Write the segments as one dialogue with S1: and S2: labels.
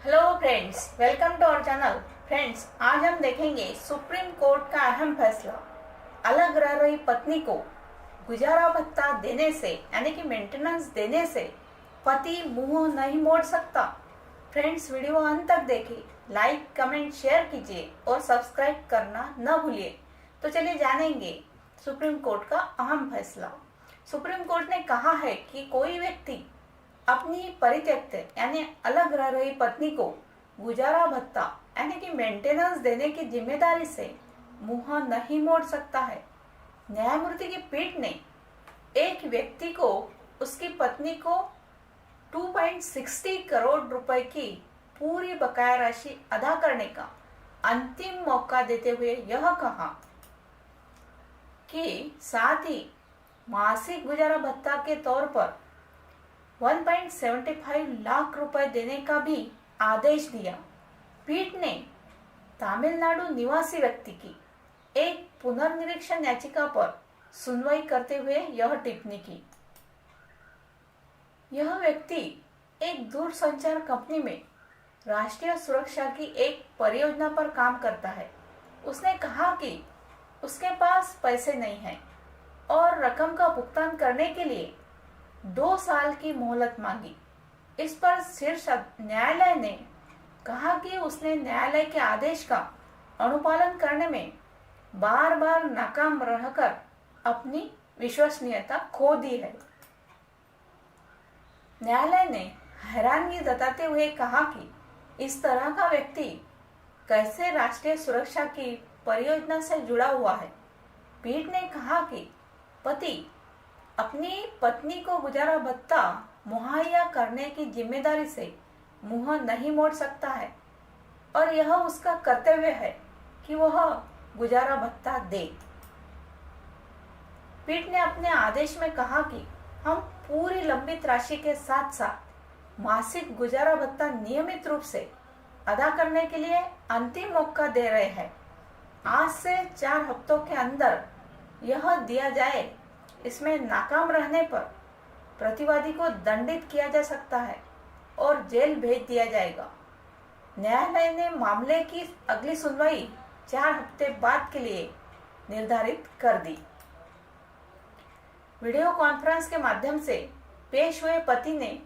S1: Hello friends, welcome to our channel. Friends, आज हम देखेंगे सुप्रीम कोर्ट का अहम फैसला। अलग रह रही पत्नी को गुजारा भत्ता देने से यानी कि मेंटेनेंस देने से पति मुंह नहीं मोड़ सकता। फ्रेंड्स, वीडियो अंत तक देखिए, लाइक कमेंट शेयर कीजिए और सब्सक्राइब करना न भूलिए। तो चलिए जानेंगे सुप्रीम कोर्ट का अहम फैसला। सुप्रीम कोर्ट ने कहा है कि कोई व्यक्ति अपनी परित्यक्त यानी अलग रह रही पत्नी को गुजारा भत्ता यानी कि मेंटेनेंस देने की जिम्मेदारी से मुंह नहीं मोड़ सकता है। न्यायमूर्ति की पीठ ने एक व्यक्ति को उसकी पत्नी को 2.60 करोड़ रुपए की पूरी बकाया राशि अदा करने का अंतिम मौका देते हुए यह कहा कि साथ ही मासिक गुजारा भत्ता के तौर पर 1.75 लाख रुपए देने का भी आदेश दिया। पीठ ने तमिलनाडु निवासी व्यक्ति की एक पुनर्निरीक्षण याचिका पर सुनवाई करते हुए यह टिप्पणी की। यह व्यक्ति एक दूरसंचार कंपनी में राष्ट्रीय सुरक्षा की एक परियोजना पर काम करता है। उसने कहा कि उसके पास पैसे नहीं हैं और रकम का भुगतान करने के लिए 2 साल की मोहलत मांगी। इस पर शीर्ष न्यायालय ने कहा कि उसने न्यायालय के आदेश का अनुपालन करने में बार बार नाकाम रहकर अपनी विश्वसनीयता खो दी है। न्यायालय ने हैरानगी जताते हुए कहा कि इस तरह का व्यक्ति कैसे राष्ट्रीय सुरक्षा की परियोजना से जुड़ा हुआ है। पीठ ने कहा कि पति अपनी पत्नी को गुजारा भत्ता मुहैया करने की जिम्मेदारी से मुंह नहीं मोड़ सकता है और यह उसका कर्तव्य है कि वह गुजारा भत्ता दे। पीठ ने अपने आदेश में कहा कि हम पूरी लंबित राशि के साथ साथ मासिक गुजारा भत्ता नियमित रूप से अदा करने के लिए अंतिम मौका दे रहे हैं। आज से 4 हफ्तों के अंदर यह दिया जाए। इसमें नाकाम रहने पर प्रतिवादी को दंडित किया जा सकता है और जेल भेज दिया जाएगा। न्यायालय ने मामले की अगली सुनवाई 4 हफ्ते बाद के लिए निर्धारित कर दी। वीडियो कॉन्फ्रेंस के माध्यम से पेश हुए पति ने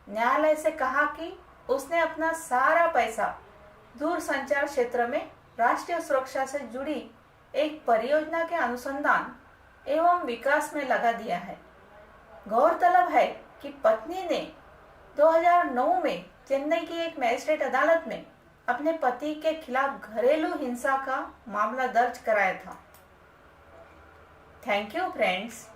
S1: न्यायालय से कहा कि उसने अपना सारा पैसा दूरसंचार क्षेत्र में राष्ट्रीय सुरक्षा से जुड़ी एक परियोजना के अनुसंधान एवं विकास में लगा दिया है। गौरतलब है कि पत्नी ने 2009 में चेन्नई की एक मजिस्ट्रेट अदालत में अपने पति के खिलाफ घरेलू हिंसा का मामला दर्ज कराया था। Thank you friends.